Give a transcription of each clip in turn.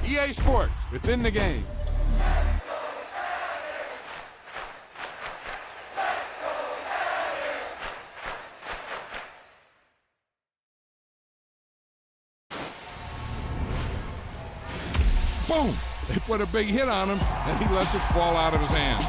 EA Sports, within the game. Boom! They put a big hit on him, and he lets it fall out of his hand.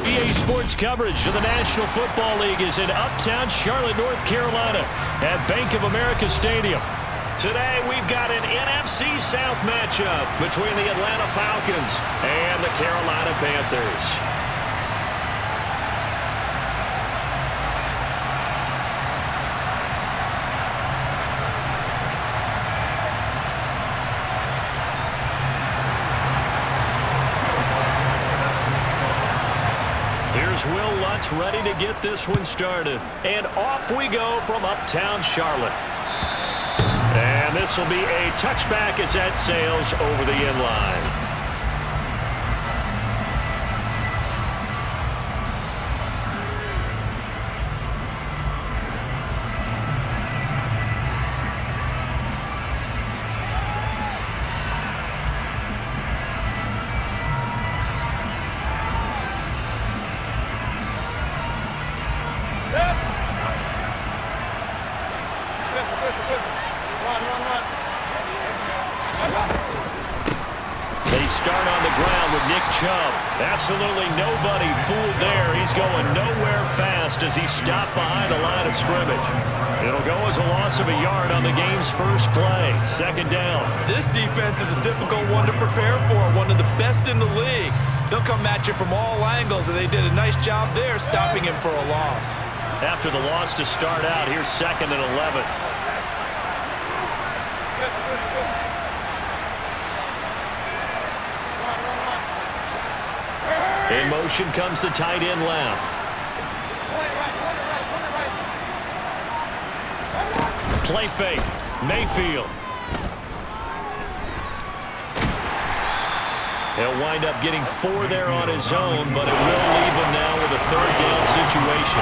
EA Sports coverage of the National Football League is in uptown Charlotte, North Carolina at Bank of America Stadium. Today we've got an NFC South matchup between the Atlanta Falcons and the Carolina Panthers. Will Lutz ready to get this one started. And off we go from uptown Charlotte. And this will be a touchback as that sails over the end line. They start on the ground with Nick Chubb. Absolutely nobody fooled there. He's going nowhere fast as he stopped behind the line of scrimmage. It'll go as a loss of a yard on the game's first play. Second down. This defense is a difficult one to prepare for, one of the best in the league. They'll come at you from all angles, and they did a nice job there stopping him for a loss. After the loss to start out, here's 2nd and 11. In motion comes the tight end left. Play fake. Mayfield. He'll wind up getting 4 there on his own, but it will leave him now with a 3rd down situation.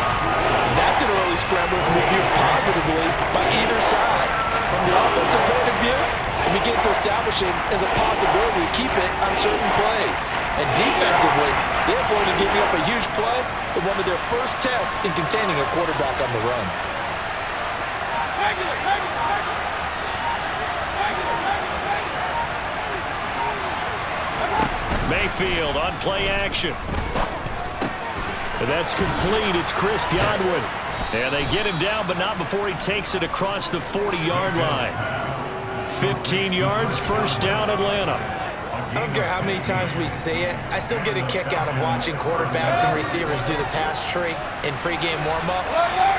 That's an early scramble reviewed positively by either side. From the offensive point of view, it begins to establish him as a possibility to keep it on certain plays. And defensively, they're going to give up a huge play in one of their first tests in containing a quarterback on the run. Mayfield on play action. And that's complete. It's Chris Godwin. And they get him down, but not before he takes it across the 40-yard line. 15 yards, first down, Atlanta. I don't care how many times we see it. I still get a kick out of watching quarterbacks and receivers do the pass tree in pregame warm-up.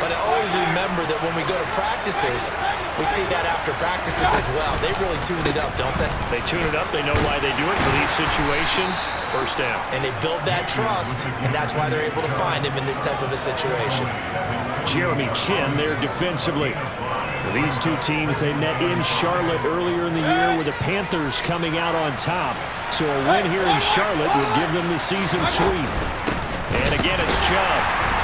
But I always remember that when we go to practices, we see that after practices as well. They really tune it up, don't they? They tune it up. They know why they do it for these situations. First down. And they build that trust, and that's why they're able to find him in this type of a situation. Jeremy Chin there defensively. These two teams, they met in Charlotte earlier in the year with the Panthers coming out on top. So a win here in Charlotte would give them the season sweep. And again, it's Chubb.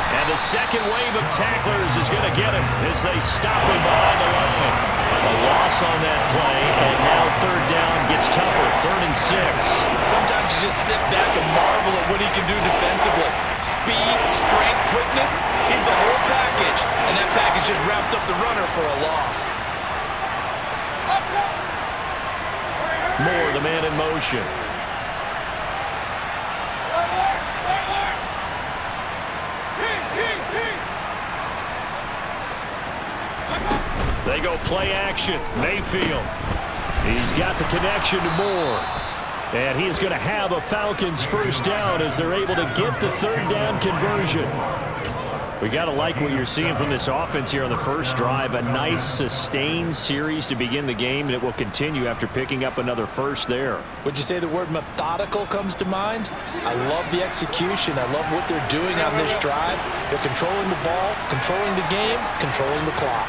And the second wave of tacklers is going to get him as they stop him behind the line. A loss on that play, and now third down gets tougher, 3rd and 6. Sometimes you just sit back and marvel at what he can do defensively. Speed, strength, quickness, he's the whole package. And that package just wrapped up the runner for a loss. Moore, the man in motion. They go play action. Mayfield. He's got the connection to Moore. And he is going to have a Falcons first down as they're able to get the third down conversion. We got to like what you're seeing from this offense here on the first drive. A nice sustained series to begin the game, and it will continue after picking up another first there. Would you say the word methodical comes to mind? I love the execution. I love what they're doing on this drive. They're controlling the ball, controlling the game, controlling the clock.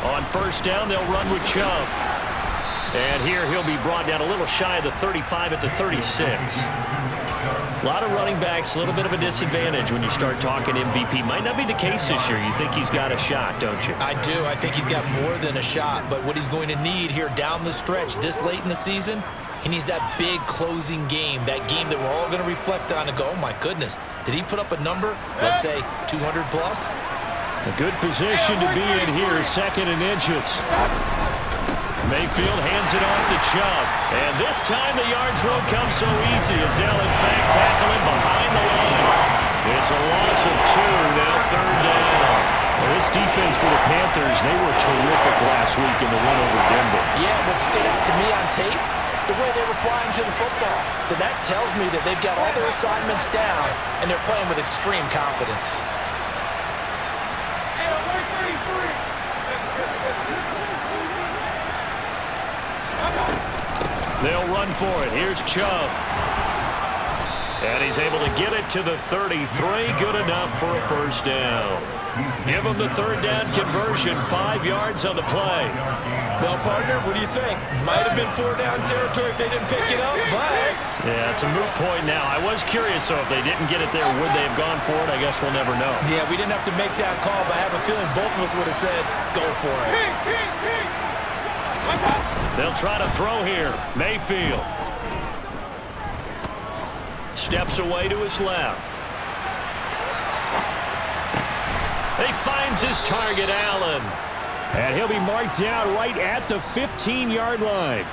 On first down, they'll run with Chubb. And here he'll be brought down a little shy of the 35 at the 36. A lot of running backs, a little bit of a disadvantage when you start talking MVP. Might not be the case this year. You think he's got a shot, don't you? I do. I think he's got more than a shot. But what he's going to need here down the stretch this late in the season, he needs that big closing game, that game that we're all going to reflect on and go, oh, my goodness, did he put up a number, let's say 200 plus? A good position to be in here, 2nd and inches. Mayfield hands it off to Chubb. And this time the yards won't come so easy as they'll, in fact, tackle him behind the line. It's a loss of 2, now third down. Well, this defense for the Panthers, they were terrific last week in the win over Denver. Yeah, what stood out to me on tape, the way they were flying to the football. So that tells me that they've got all their assignments down, and they're playing with extreme confidence. They'll run for it. Here's Chubb. And he's able to get it to the 33. Good enough for a first down. Give him the third down conversion. 5 yards on the play. Well, partner, what do you think? Might have been 4-down territory if they didn't pick it up, but... Yeah, it's a moot point now. I was curious, so if they didn't get it there, would they have gone for it? I guess we'll never know. Yeah, we didn't have to make that call, but I have a feeling both of us would have said, go for it. They'll try to throw here. Mayfield. Steps away to his left. He finds his target, Allen. And he'll be marked down right at the 15-yard line.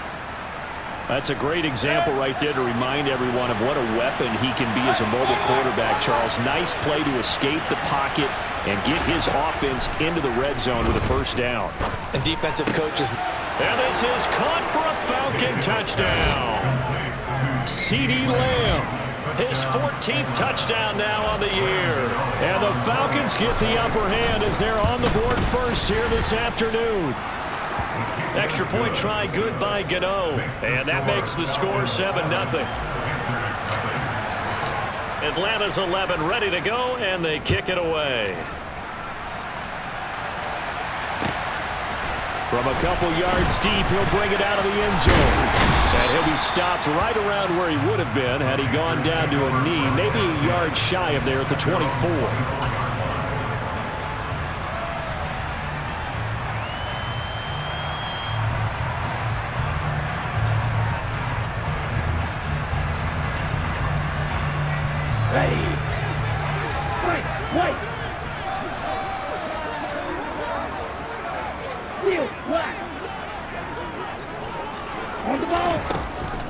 That's a great example right there to remind everyone of what a weapon he can be as a mobile quarterback, Charles. Nice play to escape the pocket and get his offense into the red zone with a first down. And defensive coaches... And this is caught for a Falcon touchdown. CeeDee Lamb, his 14th touchdown now on the year. And the Falcons get the upper hand as they're on the board first here this afternoon. Extra point try good by Gano. And that makes the score 7-0. Atlanta's 11 ready to go, and they kick it away. From a couple yards deep, he'll bring it out of the end zone. And he'll be stopped right around where he would have been had he gone down to a knee, maybe a yard shy of there at the 24.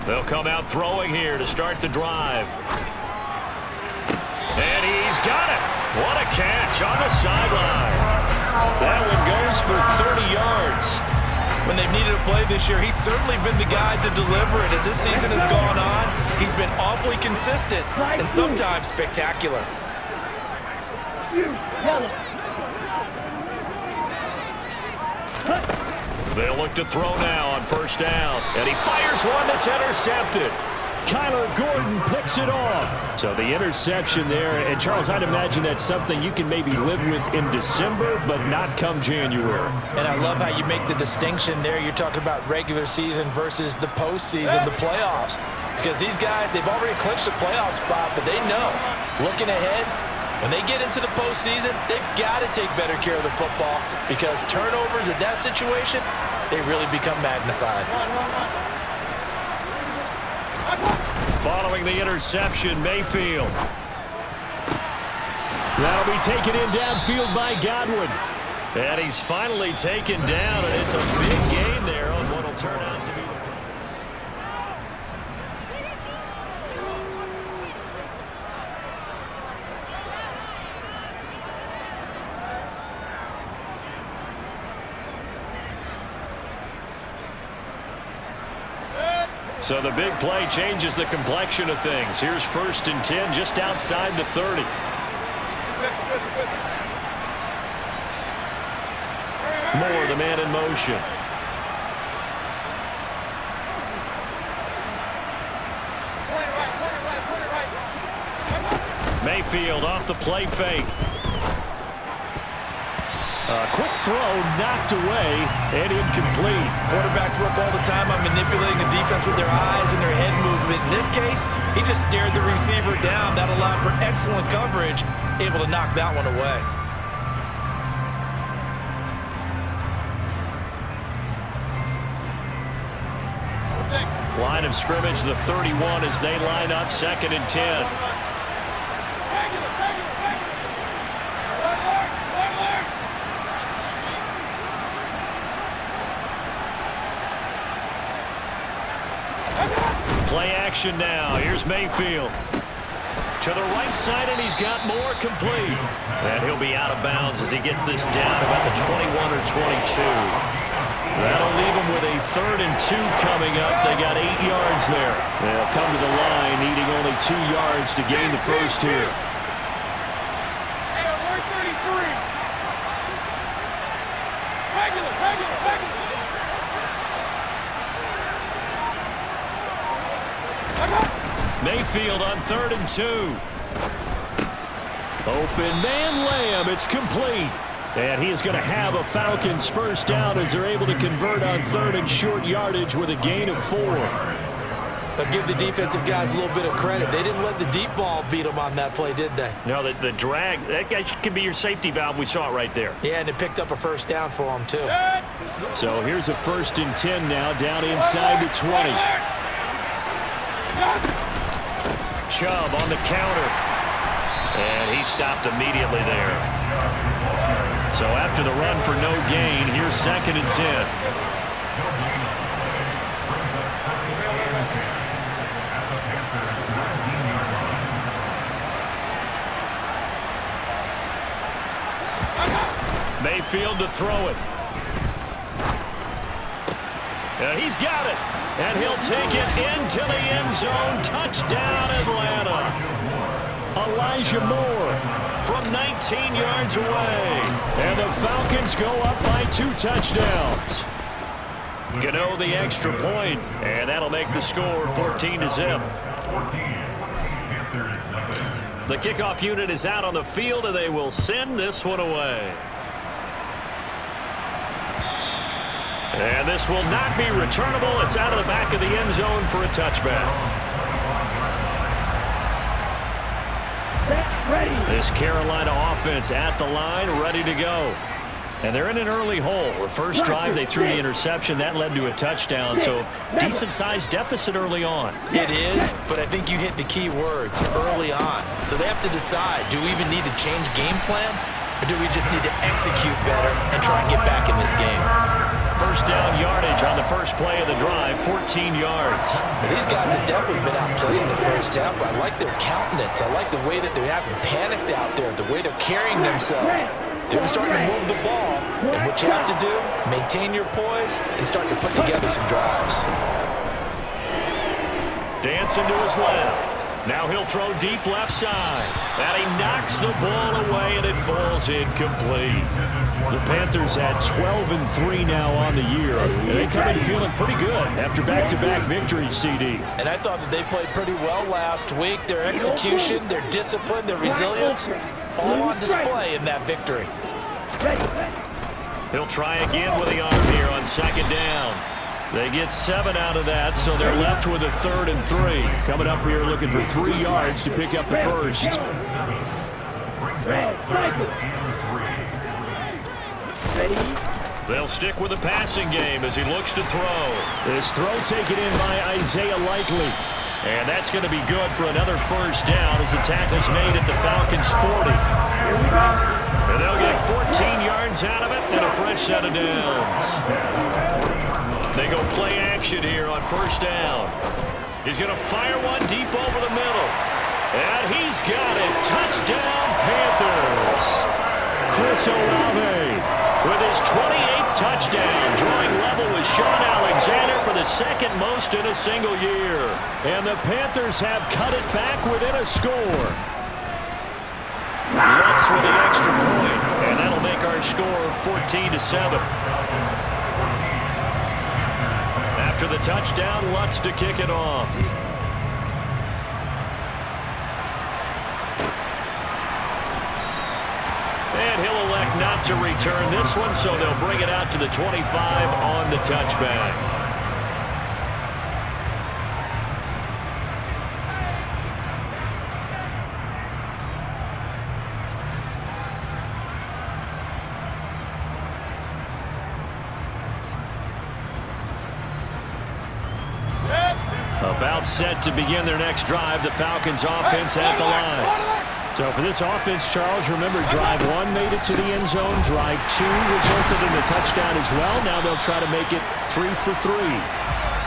They'll come out throwing here to start the drive. And he's got it. What a catch on the sideline. That one goes for 30 yards. When they've needed a play this year, he's certainly been the guy to deliver it. As this season has gone on, he's been awfully consistent and sometimes spectacular. They'll look to throw now on first down. And he fires one that's intercepted. Kyler Gordon picks it off. So the interception there. And, Charles, I'd imagine that's something you can maybe live with in December, but not come January. And I love how you make the distinction there. You're talking about regular season versus the postseason, the playoffs. Because these guys, they've already clinched a playoff spot, but they know, looking ahead, when they get into the postseason, they've got to take better care of the football because turnovers in that situation, they really become magnified. Following the interception, Mayfield. That'll be taken in downfield by Godwin. And he's finally taken down, and it's a big gain there on what will turn out to be. So the big play changes the complexion of things. Here's 1st and 10 just outside the 30. Moore, the man in motion. Mayfield off the play fake. Quick throw knocked away and incomplete. Quarterbacks work all the time on manipulating the defense with their eyes and their head movement. In this case, he just stared the receiver down. That allowed for excellent coverage, able to knock that one away. Line of scrimmage, the 31 as they line up 2nd and 10. Play action now. Here's Mayfield. To the right side, and he's got Moore complete. And he'll be out of bounds as he gets this down about the 21 or 22. That'll leave him with a 3rd and 2 coming up. They got 8 yards there. They'll come to the line, needing only 2 yards to gain the first here. Mayfield on 3rd and 2. Open man Lamb. It's complete. And he is going to have a Falcons first down as they're able to convert on 3rd and short yardage with a gain of 4. They'll give the defensive guys a little bit of credit. They didn't let the deep ball beat them on that play, did they? No, the drag, that guy could be your safety valve. We saw it right there. Yeah, and it picked up a first down for them, too. So here's a 1st and 10 now, down inside the 20. Chubb on the counter. And he stopped immediately there. So after the run for no gain, here's 2nd and 10. Mayfield to throw it. And he's got it. And he'll take it into the end zone. Touchdown, Atlanta. Elijah Moore from 19 yards away. And the Falcons go up by 2 touchdowns. Gano the extra point, and that'll make the score 14-0. The kickoff unit is out on the field, and they will send this one away. And this will not be returnable. It's out of the back of the end zone for a touchback. This Carolina offense at the line, ready to go. And they're in an early hole. The first drive, they threw the interception. That led to a touchdown, so decent-sized deficit early on. It is, but I think you hit the key words, early on. So they have to decide, do we even need to change game plan, or do we just need to execute better and try and get back in this game? First down yardage on the first play of the drive, 14 yards. These guys have definitely been outplayed in the first against Tampa. I like their countenance. I like the way that they're acting panicked out there, the way they're carrying themselves. They're starting to move the ball, and what you have to do, maintain your poise and start to put together some drives. Dancing to his left. Now he'll throw deep left side. And he knocks the ball away, and it falls incomplete. The Panthers had 12-3 now on the year. And they come in feeling pretty good after back-to-back victories, CD. And I thought that they played pretty well last week. Their execution, their discipline, their resilience, all on display in that victory. He'll try again with the arm here on second down. They get 7 out of that, so they're left with a 3rd and 3. Coming up here looking for 3 yards to pick up the first. They'll stick with the passing game as he looks to throw. This throw taken in by Isaiah Likely. And that's going to be good for another first down as the tackle's made at the Falcons' 40. And they'll get 14 yards out of it and a fresh set of downs. They go play action here on first down. He's going to fire one deep over the middle. And he's got it. Touchdown, Panthers. Chris Olave with his 28th touchdown, drawing level with Sean Alexander for the second most in a single year. And the Panthers have cut it back within a score. Lutz with the extra point, and that'll make our score 14-7. After the touchdown, Lutz to kick it off. And he'll elect not to return this one, so they'll bring it out to the 25 on the touchback. About set to begin their next drive. The Falcons offense at the line. So for this offense, Charles, remember drive 1 made it to the end zone. Drive 2 resulted in a touchdown as well. Now they'll try to make it 3 for 3.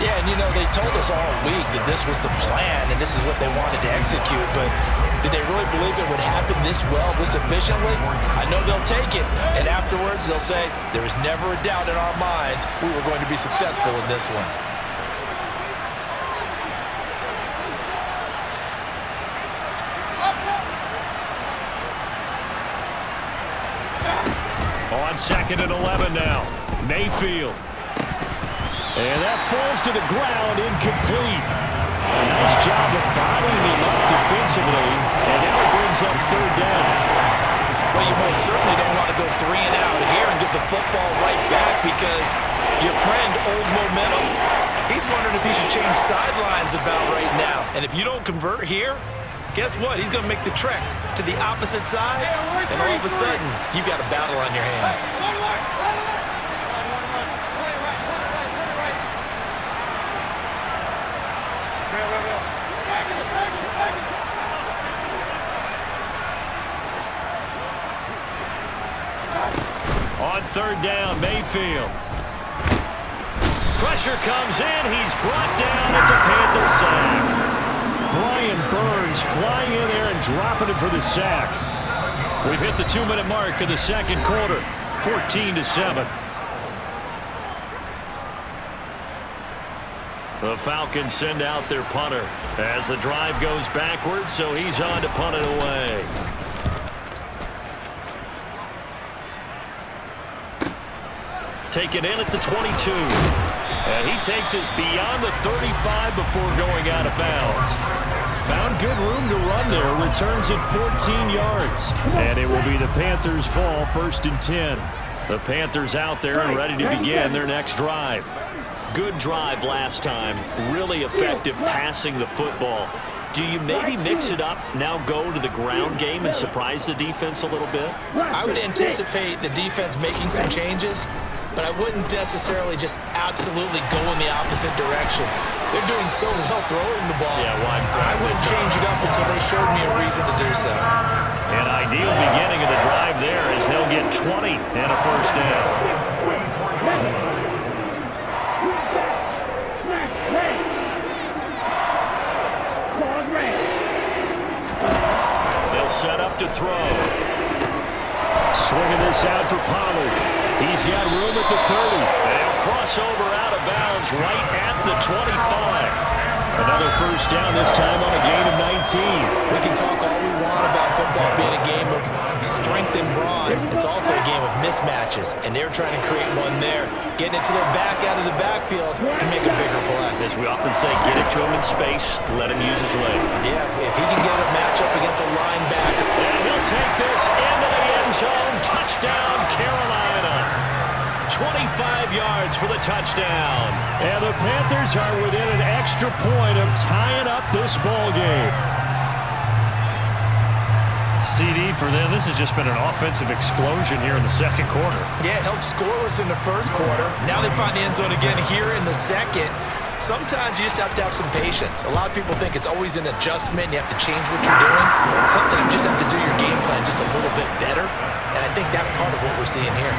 Yeah, and you know, they told us all week that this was the plan and this is what they wanted to execute, but did they really believe it would happen this well, this efficiently? I know they'll take it, and afterwards they'll say, there was never a doubt in our minds we were going to be successful in this one. On 2nd and 11 now. Mayfield. And that falls to the ground, incomplete. A nice job of bodying him up defensively. And now it brings up 3rd down. Well, you most certainly don't want to go 3 and out here and get the football right back because your friend, Old Momentum, he's wondering if he should change sidelines about right now. And if you don't convert here, guess what? He's going to make the trek to the opposite side, and all of a sudden, you've got a battle on your hands. On 3rd down, Mayfield. Pressure comes in. He's brought down. It's a Panther sack. Brian Burns flying in there and dropping it for the sack. We've hit the 2-minute mark of the second quarter, 14-7. The Falcons send out their punter as the drive goes backwards, so he's on to punt it away. Taken in at the 22. And he takes us beyond the 35 before going out of bounds. Found good room to run there. Returns it 14 yards. And it will be the Panthers' ball, 1st and 10. The Panthers out there and ready to begin their next drive. Good drive last time. Really effective passing the football. Do you maybe mix it up, now go to the ground game and surprise the defense a little bit? I would anticipate the defense making some changes, but I wouldn't necessarily just absolutely go in the opposite direction. They're doing so well throwing the ball. Yeah, I wouldn't change it up until they showed me a reason to do so. An ideal beginning of the drive there as they'll get 20 and a first down. set up to throw. Swinging this out for Pollard. He's got room at the 30. And he'll cross over out of bounds right at the 25. Another first down, this time on a gain of 19. We can talk all we want about football being a game of strength and brawn. It's also a game of mismatches, and they're trying to create one there, getting it to their back out of the backfield to make a bigger play. As we often say, get it to him in space, let him use his leg. Yeah, if he can get a matchup against a linebacker. And he'll take this into the end zone. Touchdown, Carolina. 25 yards for the touchdown. And the Panthers are within an extra point of tying up this ball game. CD for them, this has just been an offensive explosion here in the second quarter. Yeah, held scoreless in the first quarter. Now they find the end zone again here in the second. Sometimes you just have to have some patience. A lot of people think it's always an adjustment. You have to change what you're doing. Sometimes you just have to do your game plan just a little bit better. And I think that's part of what we're seeing here.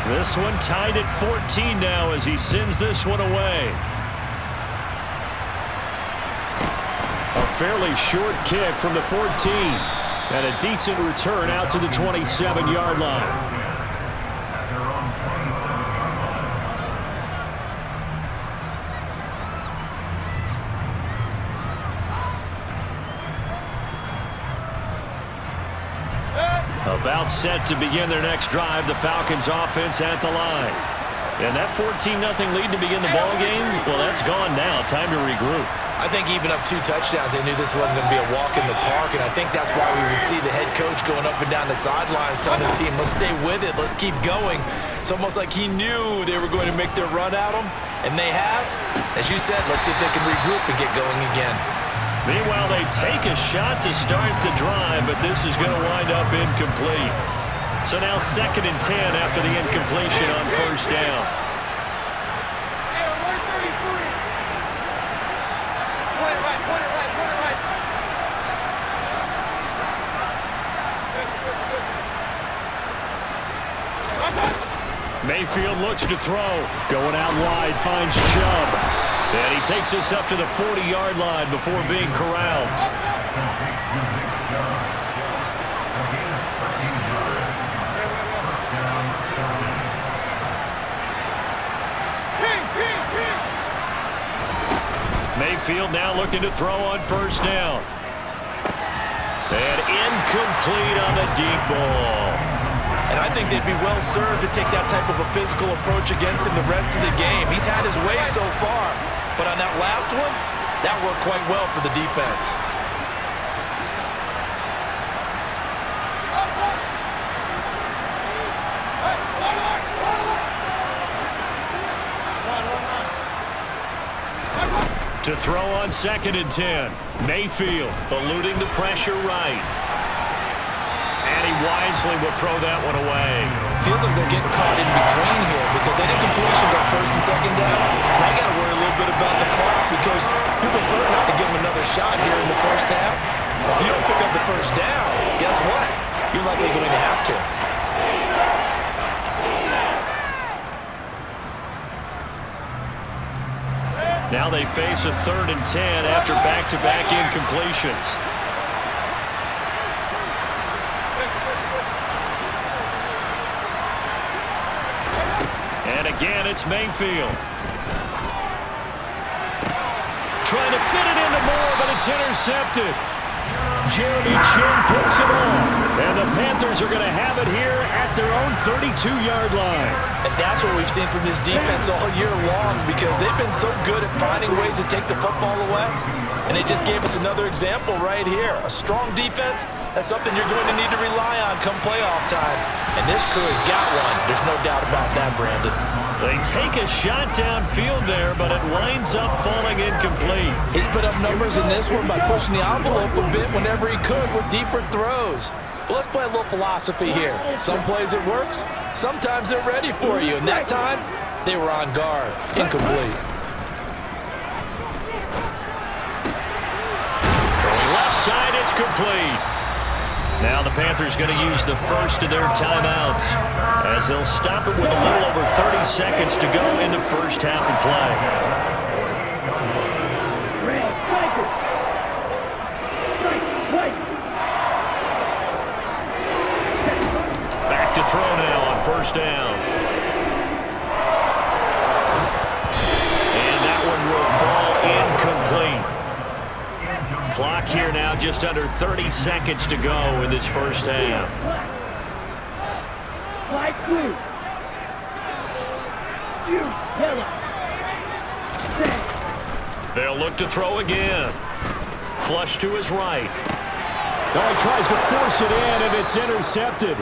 This one tied at 14 now as he sends this one away. A fairly short kick from the 14. And a decent return out to the 27-yard line. About set to begin their next drive, the Falcons offense at the line. And that 14-0 lead to begin the ball game, well, that's gone now. Time to regroup. I think even up 2 touchdowns, they knew this wasn't going to be a walk in the park, and I think that's why we would see the head coach going up and down the sidelines telling his team, let's stay with it, let's keep going. It's almost like he knew they were going to make their run at him, and they have. As you said, let's see if they can regroup and get going again. Meanwhile, they take a shot to start the drive, but this is going to wind up incomplete. So now 2nd and 10 after the incompletion on first down. Mayfield looks to throw. Going out wide, finds Chubb. And he takes us up to the 40-yard line before being corralled. Mayfield now looking to throw on first down. And incomplete on the deep ball. And I think they'd be well served to take that type of a physical approach against him the rest of the game. He's had his way so far. But on that last one, that worked quite well for the defense. To throw on 2nd and 10. Mayfield eluding the pressure right. And he wisely will throw that one away. Feels like they're getting caught in between here because they did completions on 1st and 2nd down. Now you got to worry a little bit about the clock because you prefer not to give them another shot here in the first half. But if you don't pick up the first down, guess what? You're likely going to have to. Now they face a 3rd and 10 after back-to-back incompletions. And again, it's Mayfield. Trying to fit it into Moore, but it's intercepted. Jeremy Chin picks it off. And the Panthers are going to have it here at their own 32-yard line. And that's what we've seen from this defense all year long because they've been so good at finding ways to take the football away. And they just gave us another example right here. A strong defense, that's something you're going to need to rely on come playoff time. And this crew has got one. There's no doubt about that, Brandon. They take a shot downfield there, but it winds up falling incomplete. He's put up numbers in this one by pushing the envelope a bit whenever he could with deeper throws. But let's play a little philosophy here. Some plays it works, sometimes they're ready for you. And that time, they were on guard. Incomplete. Throwing left side, it's complete. Now the Panthers going to use the first of their timeouts as they'll stop it with a little over 30 seconds to go in the first half of play. Back to throw now on first down. And that one will fall incomplete. Clock here now, just under 30 seconds to go in this first half. They'll look to throw again. Flush to his right. Oh, he tries to force it in, and it's intercepted.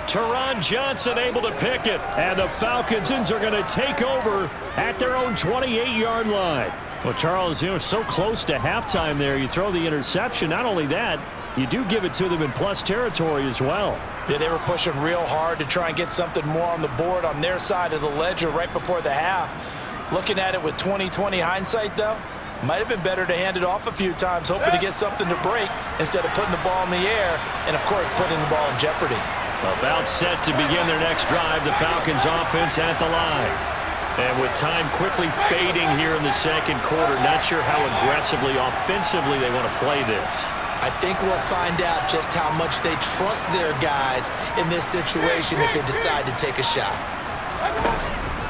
Teron Johnson able to pick it. And the Falcons are going to take over at their own 28-yard line. Well, Charles, so close to halftime there. You throw the interception. Not only that, you do give it to them in plus territory as well. Yeah, they were pushing real hard to try and get something more on the board on their side of the ledger right before the half. Looking at it with 20/20 hindsight, though, might have been better to hand it off a few times, hoping to get something to break instead of putting the ball in the air and, of course, putting the ball in jeopardy. About set to begin their next drive, the Falcons offense at the line. And with time quickly fading here in the second quarter, not sure how aggressively, offensively they want to play this. I think we'll find out just how much they trust their guys in this situation if they decide to take a shot.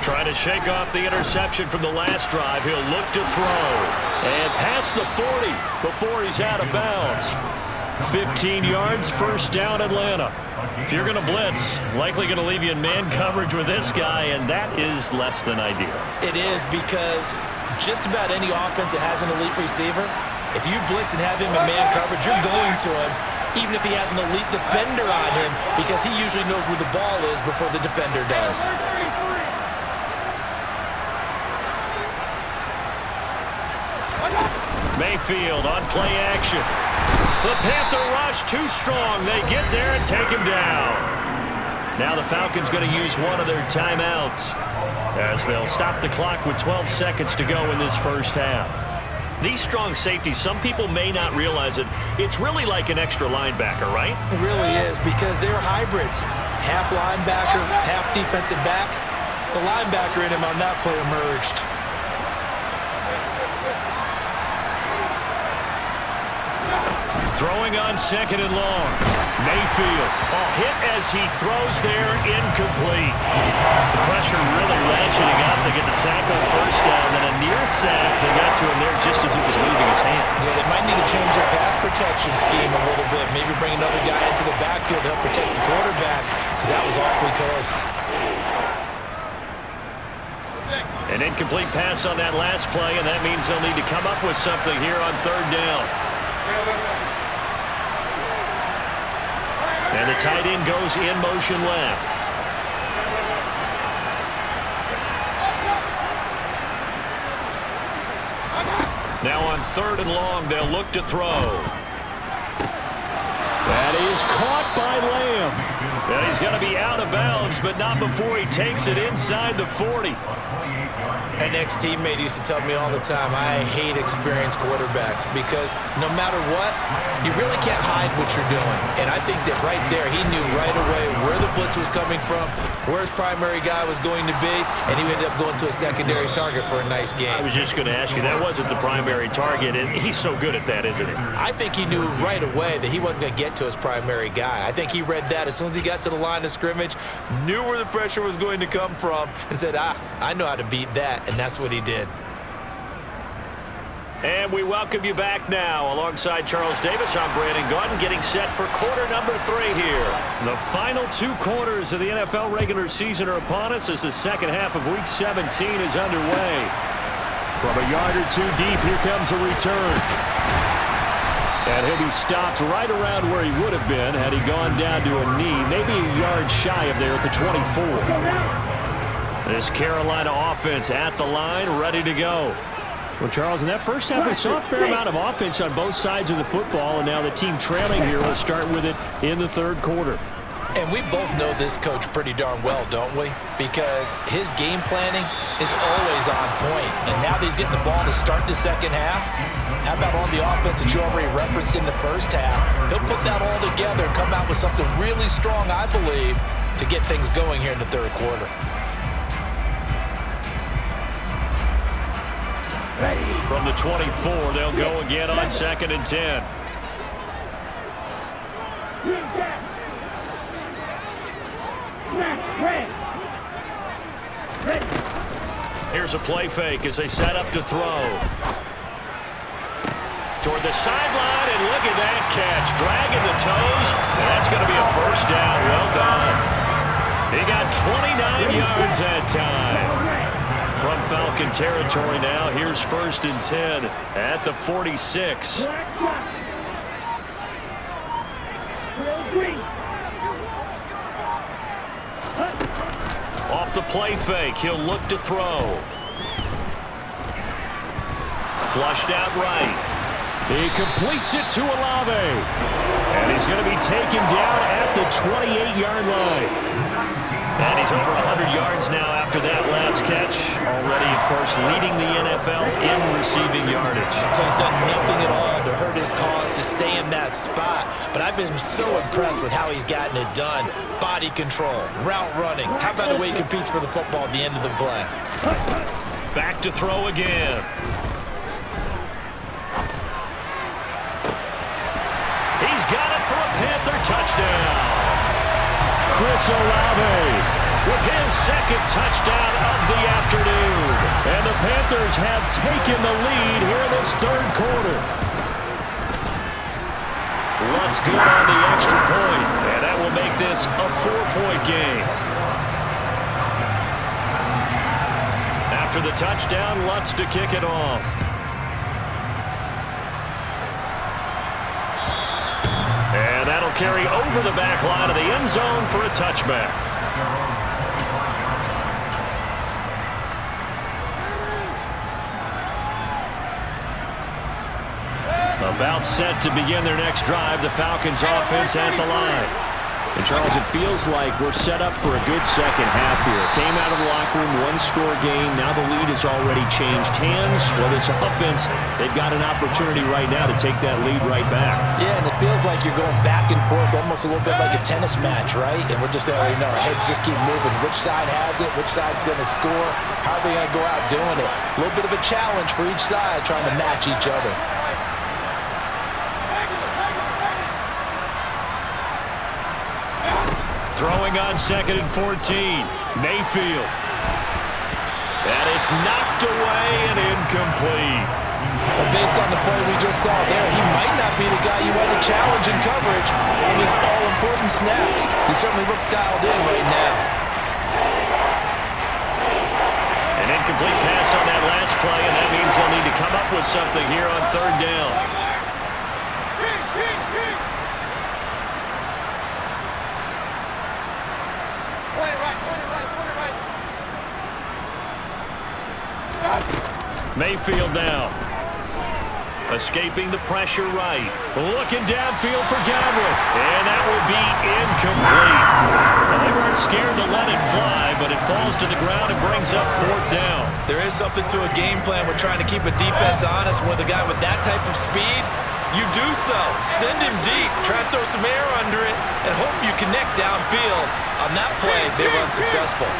Trying to shake off the interception from the last drive. He'll look to throw. And past the 40 before he's out of bounds. 15 yards, first down Atlanta. If you're going to blitz, likely going to leave you in man coverage with this guy, and that is less than ideal. It is, because just about any offense that has an elite receiver, if you blitz and have him in man coverage, you're going to him, even if he has an elite defender on him, because he usually knows where the ball is before the defender does. Mayfield on play action. The Panther rush too strong. They get there and take him down. Now the Falcons going to use one of their timeouts as they'll stop the clock with 12 seconds to go in this first half. These strong safeties, some people may not realize it. It's really like an extra linebacker, right? It really is, because they're hybrids. Half linebacker, half defensive back. The linebacker in him on that play emerged. Throwing on second and long. Mayfield. A hit as he throws there, incomplete. The pressure really ratcheting up. They get the sack on first down, then a near sack. They got to him there just as it was leaving his hand. Yeah, they might need to change their pass protection scheme a little bit. Maybe bring another guy into the backfield to help protect the quarterback, because that was awfully close. An incomplete pass on that last play, and that means they'll need to come up with something here on third down. And the tight end goes in motion left. Now on third and long, they'll look to throw. That is caught by Lamb. And he's going to be out of bounds, but not before he takes it inside the 40. An ex-teammate used to tell me all the time, I hate experienced quarterbacks, because no matter what, you really can't hide what you're doing. And I think that right there, he knew right away where the blitz was coming from, where his primary guy was going to be, and he ended up going to a secondary target for a nice game. I was just going to ask you, that wasn't the primary target, and he's so good at that, isn't he? I think he knew right away that he wasn't going to get to his primary guy. I think he read that as soon as he got to the line of scrimmage, knew where the pressure was going to come from, and said, I know how to beat that. And that's what he did. And we welcome you back now. Alongside Charles Davis, I'm Brandon Gaudin, getting set for quarter number 3 here. The final 2 quarters of the NFL regular season are upon us as the second half of Week 17 is underway. From a yard or 2 deep, here comes a return. And he'll be stopped right around where he would have been had he gone down to a knee, maybe a yard shy of there at the 24. This Carolina offense at the line, ready to go. Well, Charles, in that first half, we saw a fair amount of offense on both sides of the football, and now the team trailing here will start with it in the third quarter. And we both know this coach pretty darn well, don't we? Because his game planning is always on point. And now that he's getting the ball to start the second half, How about on the offense that you already referenced in the first half? He'll put that all together and come out with something really strong, I believe, to get things going here in the third quarter. From the 24, they'll go again on 2nd and 10. Here's a play fake as they set up to throw. Toward the sideline, and look at that catch. Dragging the toes, and that's going to be a first down. Well done. He got 29 yards that time. From Falcon territory now, here's 1st and 10 at the 46. Off the play fake, he'll look to throw. Flushed out right. He completes it to Olave. And he's going to be taken down at the 28-yard line. And he's over 100 yards now after that last catch. Already, of course, leading the NFL in receiving yardage. So he's done nothing at all to hurt his cause to stay in that spot. But I've been so impressed with how he's gotten it done. Body control, route running. How about the way he competes for the football at the end of the play? Back to throw again. He's got it for a Panther touchdown. Chris Olave with his 2nd touchdown of the afternoon. And the Panthers have taken the lead here in this 3rd quarter. Lutz good on the extra point, and that will make this a 4-point game. After the touchdown, Lutz to kick it off. And that'll carry over the back line of the end zone for a touchback. About set to begin their next drive, the Falcons offense at the line. And Charles, it feels like we're set up for a good second half here. Came out of the locker room, one-score game. Now the lead has already changed hands. Well, this offense, they've got an opportunity right now to take that lead right back. Yeah, and it feels like you're going back and forth, almost a little bit like a tennis match, right? And we're just already know our heads just keep moving. Which side has it? Which side's going to score? How are they going to go out doing it? A little bit of a challenge for each side trying to match each other. Throwing on 2nd and 14. Mayfield. And it's knocked away and incomplete. But based on the play we just saw there, he might not be the guy you want to challenge in coverage on these all-important snaps. He certainly looks dialed in right now. An incomplete pass on that last play, and that means they'll need to come up with something here on 3rd down. Mayfield now. Escaping the pressure right. Looking downfield for Godwin. And that will be incomplete. Well, they weren't scared to let it fly, but it falls to the ground and brings up 4th down. There is something to a game plan. We're trying to keep a defense honest. With a guy with that type of speed, you do so. Send him deep. Try to throw some air under it and hope you connect downfield. On that play, they were unsuccessful.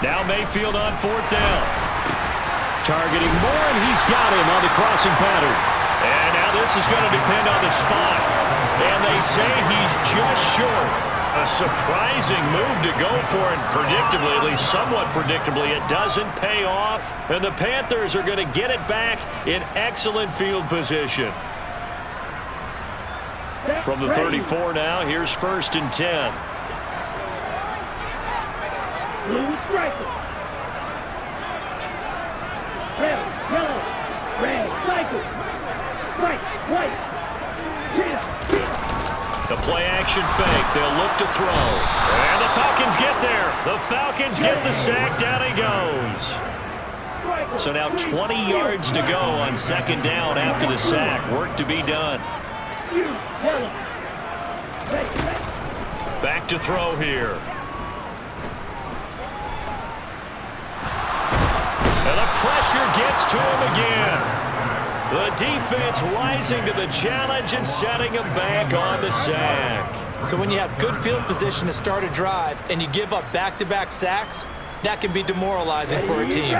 Now Mayfield on 4th down. Targeting Moore, and he's got him on the crossing pattern. And now this is going to depend on the spot. And they say he's just short. A surprising move to go for it. Predictably, at least somewhat predictably, it doesn't pay off. And the Panthers are going to get it back in excellent field position. From the 34 now, here's 1st and 10. Blue striker. Red, yellow, red, cycle. White, white. The play action fake. They'll look to throw. And the Falcons get there. The Falcons get the sack. Down he goes. So now 20 yards to go on 2nd down after the sack. Work to be done. Back to throw here. And the pressure gets to him again. The defense rising to the challenge and setting him back on the sack. So when you have good field position to start a drive and you give up back-to-back sacks, that can be demoralizing for a team.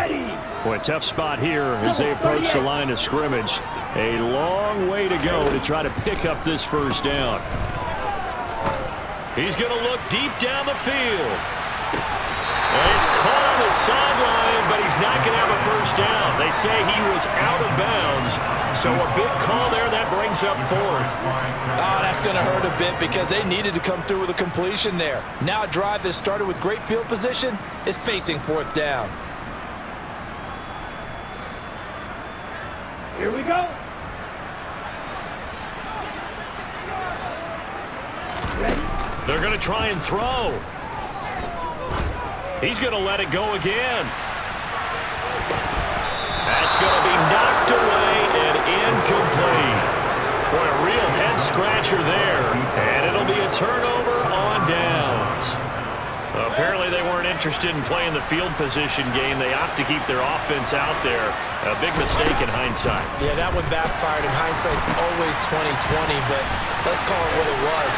Boy, tough spot here as they approach the line of scrimmage. A long way to go to try to pick up this first down. He's going to look deep down the field. Well, he's caught on the sideline, but he's not going to have a first down. They say he was out of bounds, so a big call there. That brings up fourth. Oh, that's going to hurt a bit because they needed to come through with a completion there. Now a drive that started with great field position is facing fourth down. Here we go. Ready? They're going to try and throw. He's going to let it go again. That's going to be knocked away and incomplete. Boy, a real head-scratcher there. And it'll be a turnover on downs. Apparently they weren't interested in playing the field position game. They opt to keep their offense out there. A big mistake in hindsight. Yeah, that one backfired, and hindsight's always 20/20, but let's call it what it was.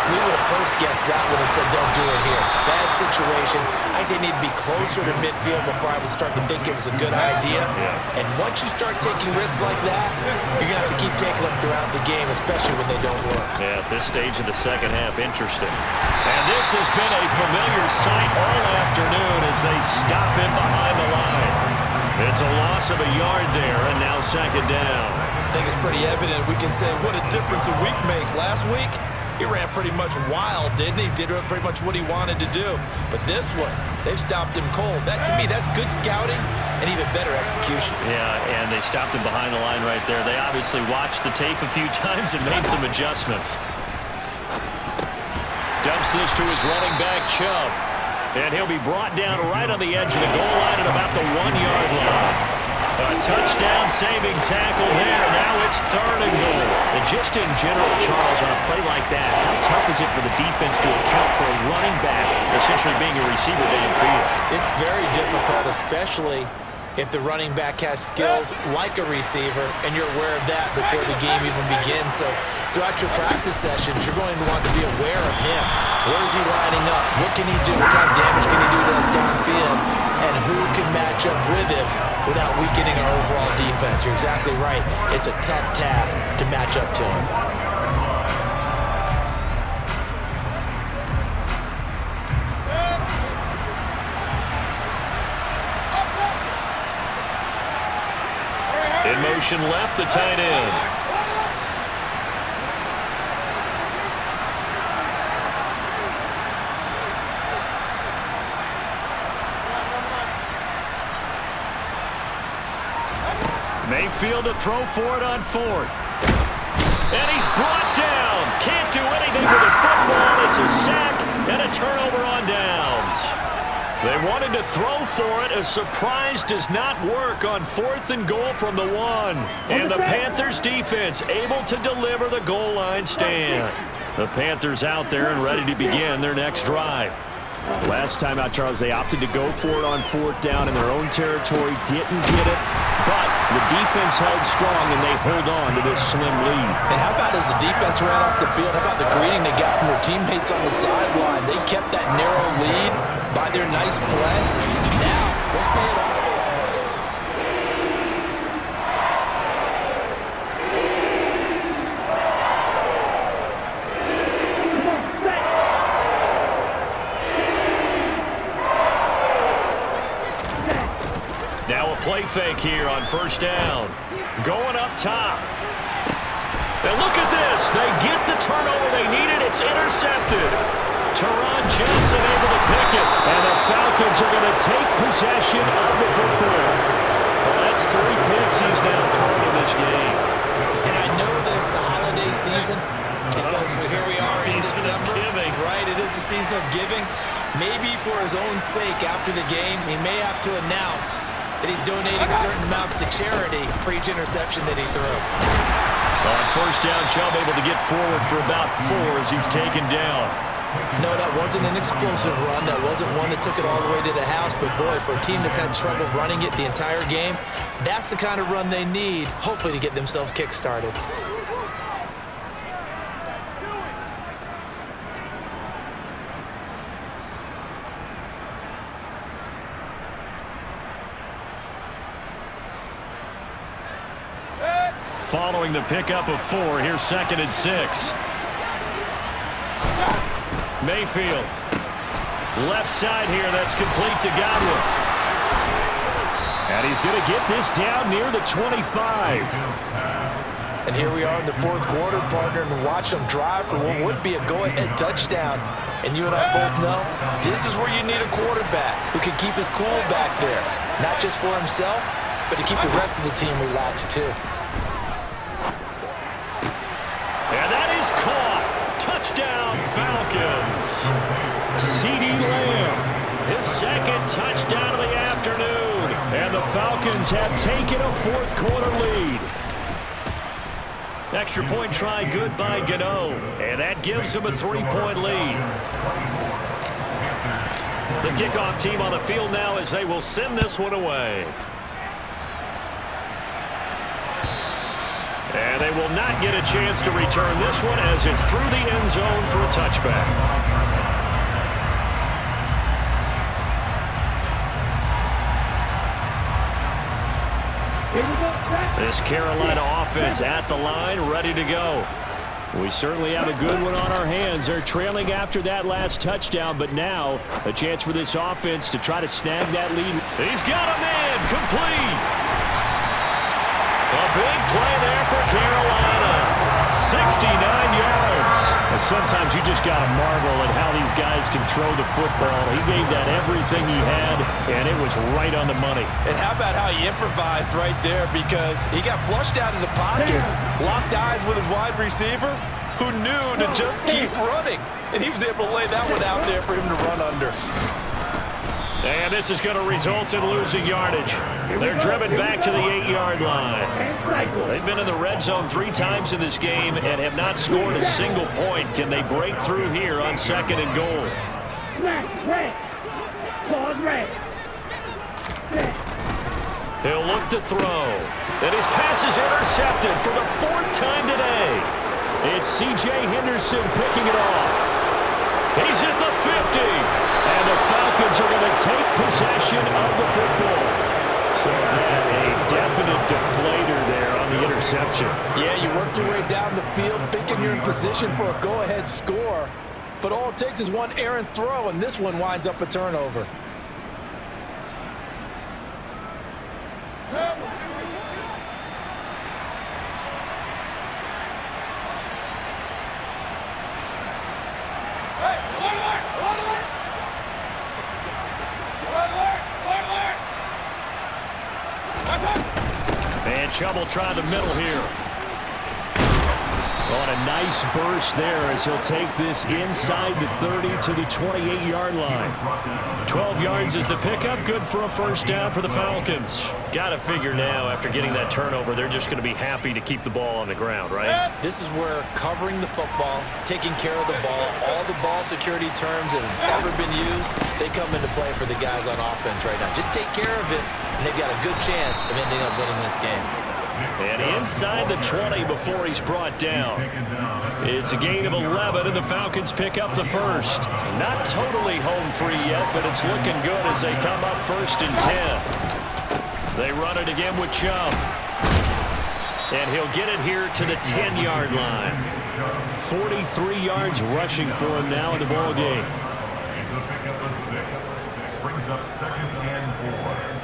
We would have first guessed that one and said, don't do it here. Bad situation. I think they need to be closer to midfield before I would start to think it was a good idea. Yeah. And once you start taking risks like that, you're going to have to keep taking them throughout the game, especially when they don't work. Yeah, at this stage of the second half, interesting. And this has been a familiar sight all afternoon as they stop him behind the line. It's a loss of a yard there, and now second down. I think it's pretty evident. We can say what a difference a week makes. Last week, he ran pretty much wild, didn't he? Did pretty much what he wanted to do. But this one, they've stopped him cold. That, to me, that's good scouting and even better execution. Yeah, and they stopped him behind the line right there. They obviously watched the tape a few times and made some adjustments. Dumps this to his running back, Chubb. And he'll be brought down right on the edge of the goal line at about the 1-yard line. A touchdown-saving tackle there. Now it's third and goal. And just in general, Charles, on a play like that, how tough is it for the defense to account for a running back essentially being a receiver downfield? It's very difficult, especially if the running back has skills like a receiver, and you're aware of that before the game even begins. So throughout your practice sessions, you're going to want to be aware of him. Where is he lining up? What can he do? What kind of damage can he do to us downfield? And who can match up with him without weakening our overall defense? You're exactly right. It's a tough task to match up to him. In motion left, the tight end. Mayfield to throw for it on fourth. And he's brought down. Can't do anything with the football. It's a sack and a turnover on downs. They wanted to throw for it. A surprise does not work on fourth and goal from the 1. And the Panthers defense able to deliver the goal line stand. The Panthers out there and ready to begin their next drive. Last time out, Charles, they opted to go for it on fourth down in their own territory. Didn't get it, but the defense held strong, and they hold on to this slim lead. And how about as the defense ran off the field, how about the greeting they got from their teammates on the sideline? They kept that narrow lead by their nice play. Now, let's pay it off. Play fake here on first down. Going up top. And look at this. They get the turnover they needed. It's intercepted. Teron Johnson able to pick it. And the Falcons are going to take possession of the football. Well, that's 3 picks he's now thrown in this game. And I know this, the holiday season, because here we are in December. Giving. Right, it is the season of giving. Maybe for his own sake after the game, he may have to announce that he's donating certain amounts to charity for each interception that he threw. On first down, Chubb able to get forward for about 4 as he's taken down. No, that wasn't an explosive run. That wasn't one that took it all the way to the house. But, boy, for a team that's had trouble running it the entire game, that's the kind of run they need, hopefully, to get themselves kick-started. Following the pickup of 4, here's 2nd and 6. Mayfield. Left side here, that's complete to Godwin. And he's going to get this down near the 25. And here we are in the 4th quarter, partner, and watch them drive for what would be a go-ahead touchdown. And you and I both know this is where you need a quarterback who can keep his cool back there. Not just for himself, but to keep the rest of the team relaxed too. And that is caught. Touchdown, Falcons. CeeDee Lamb, his 2nd touchdown of the afternoon. And the Falcons have taken a 4th quarter lead. Extra point try good by Gano. And that gives him a 3-point lead. The kickoff team on the field now as they will send this one away. And they will not get a chance to return this one as it's through the end zone for a touchback. This Carolina offense at the line, ready to go. We certainly have a good one on our hands. They're trailing after that last touchdown, but now a chance for this offense to try to snag that lead. He's got a man, complete. A big play there for Carolina. 69 yards. And sometimes you just got to marvel at how these guys can throw the football. He gave that everything he had, and it was right on the money. And how about how he improvised right there, because he got flushed out of the pocket, locked eyes with his wide receiver, who knew to just keep running. And he was able to lay that one out there for him to run under. And this is going to result in losing yardage. They're driven back to the 8-yard line. They've been in the red zone 3 times in this game and have not scored a single point. Can they break through here on 2nd and goal? He'll look to throw. And his pass is intercepted for the 4th time today. It's C.J. Henderson picking it off. He's at the 50. And the Falcons are going to take possession of the football. So a definite deflator there on the interception. Yeah, you work your way down the field thinking you're in position for a go-ahead score. But all it takes is one errant throw, and this one winds up a turnover. And Chubb will try the middle here. On a nice burst there as he'll take this inside the 30 to the 28-yard line. 12 yards is the pickup. Good for a first down for the Falcons. Got to figure now after getting that turnover, they're just going to be happy to keep the ball on the ground, right? This is where covering the football, taking care of the ball, all the ball security terms that have ever been used, they come into play for the guys on offense right now. Just take care of it, and they've got a good chance of ending up winning this game. And inside the 20 before he's brought down. It's a gain of 11, and the Falcons pick up the first. Not totally home free yet, but it's looking good as they come up 1st and 10. They run it again with Chubb. And he'll get it here to the 10-yard line. 43 yards rushing for him now in the ball game. Brings up 2nd and 4.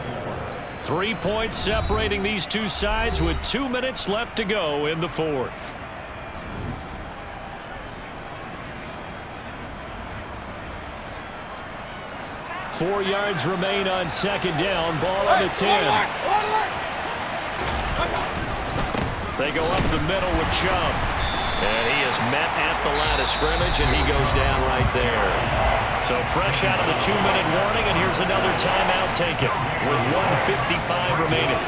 3 points separating these two sides with 2 minutes left to go in the 4th. Four yards remain on 2nd down. Ball on the 10. They go up the middle with Chubb. And he is met at the line of scrimmage, and he goes down right there. So fresh out of the 2-minute warning, and here's another timeout taken with 1:55 remaining.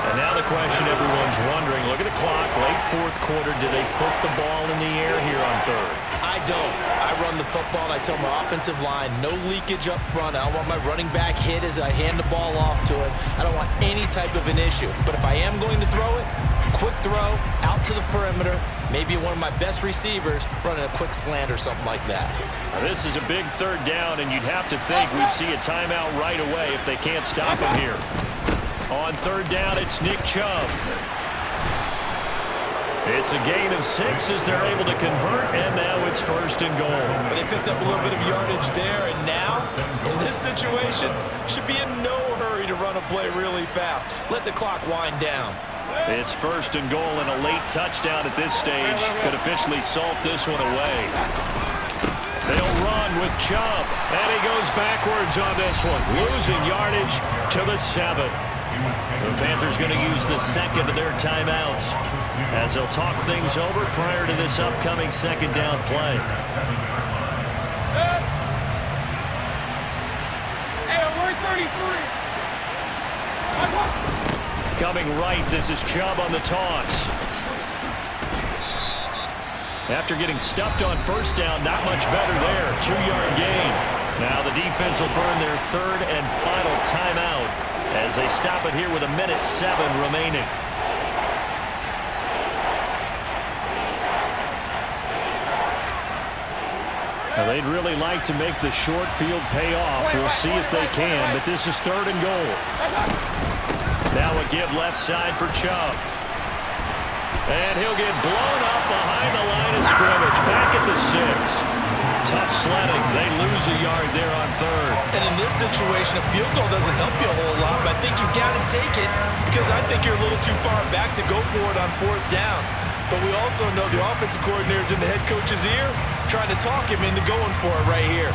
And now the question everyone's wondering, look at the clock, late fourth quarter, do they put the ball in the air here on third? I don't. I run the football, and I tell my offensive line, no leakage up front. I don't want my running back hit as I hand the ball off to him. I don't want any type of an issue. But if I am going to throw it, quick throw, out to the perimeter, maybe one of my best receivers running a quick slant or something like that. Now this is a big third down, and you'd have to think we'd see a timeout right away if they can't stop him here. On third down, it's Nick Chubb. It's a gain of 6 as they're able to convert, and now it's first and goal. They picked up a little bit of yardage there, and now, in this situation, should be in no hurry to run a play really fast. Let the clock wind down. It's first and goal, and a late touchdown at this stage could officially salt this one away. They'll run with Chubb, and he goes backwards on this one, losing yardage to the 7. The Panthers going to use the second of their timeouts as they'll talk things over prior to this upcoming second down play. Hey, we're 33. Coming right, this is Chubb on the toss. After getting stuffed on first down, not much better there. 2-yard gain. Now the defense will burn their third and final timeout as they stop it here with 1:07 remaining. Now they'd really like to make the short field pay off. We'll see if they can, but this is third and goal. Now a give left side for Chubb. And he'll get blown up behind the line of scrimmage. Back at the 6. Tough sledding. They lose a yard there on third. And in this situation, a field goal doesn't help you a whole lot, but I think you've got to take it because I think you're a little too far back to go for it on fourth down. But we also know the offensive coordinator's in the head coach's ear trying to talk him into going for it right here.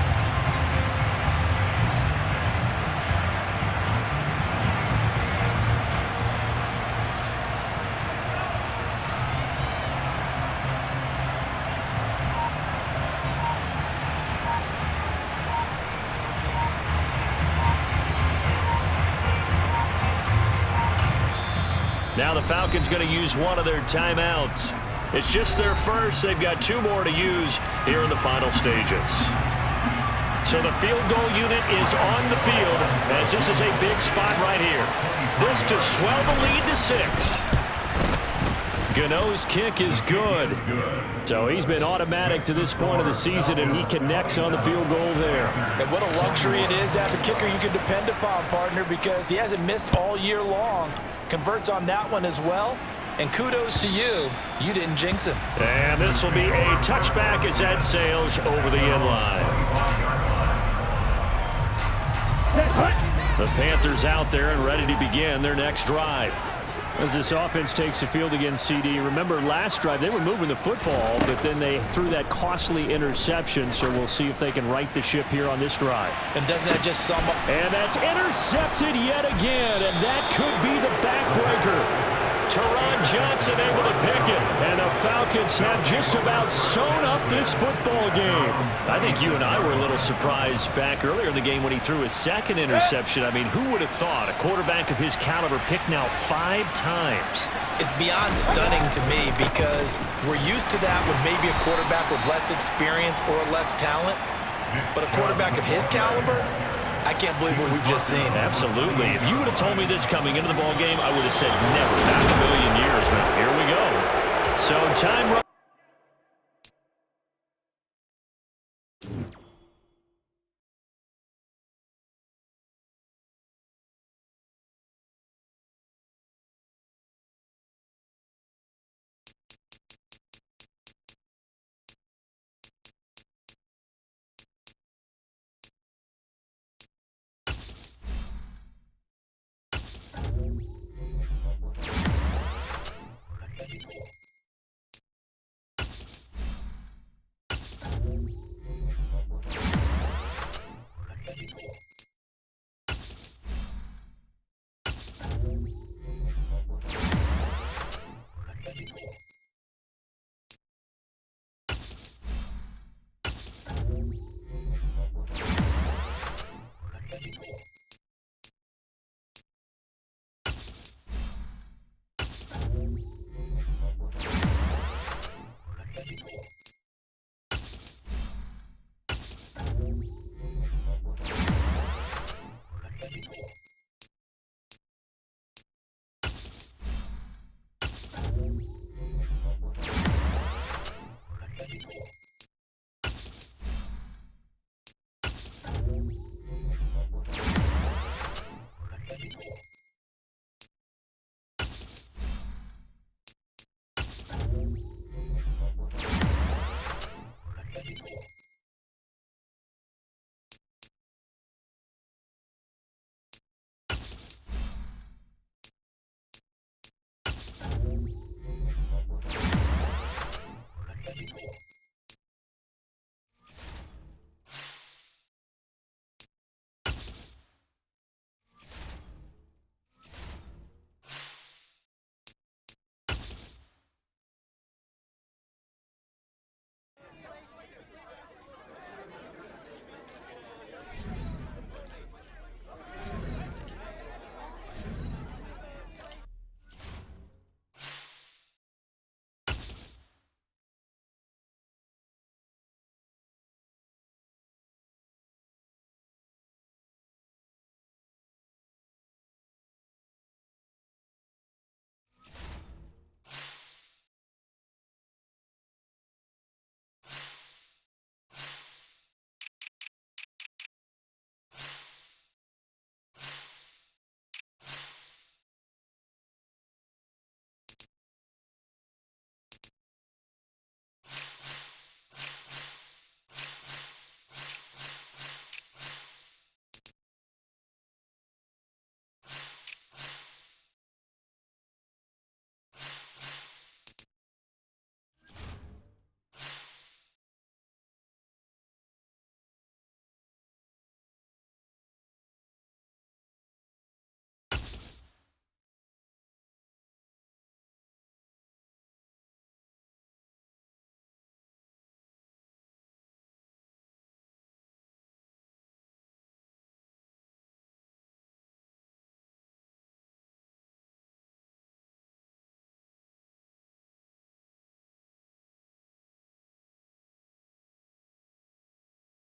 Now the Falcons going to use one of their timeouts. It's just their first. They've got 2 more to use here in the final stages. So the field goal unit is on the field as this is a big spot right here. This to swell the lead to 6. Gano's kick is good. So he's been automatic to this point of the season, and he connects on the field goal there. And what a luxury it is to have a kicker you can depend upon, partner, because he hasn't missed all year long. Converts on that one as well. And kudos to you. You didn't jinx him. And this will be a touchback as that sails over the end line. The Panthers out there and ready to begin their next drive. As this offense takes the field against CD, remember last drive they were moving the football, but then they threw that costly interception, so we'll see if they can right the ship here on this drive. And doesn't that just sum up? And that's intercepted yet again, and that could be the backbreaker. Teron Johnson able to pick it, and the Falcons have just about sewn up this football game. I think you and I were a little surprised back earlier in the game when he threw his second interception. I mean, who would have thought a quarterback of his caliber picked now 5 times? It's beyond stunning to me because we're used to that with maybe a quarterback with less experience or less talent. But a quarterback of his caliber, I can't believe what we've just seen. Absolutely. If you would have told me this coming into the ball game, I would have said never, not in a million years. But here we go. So time.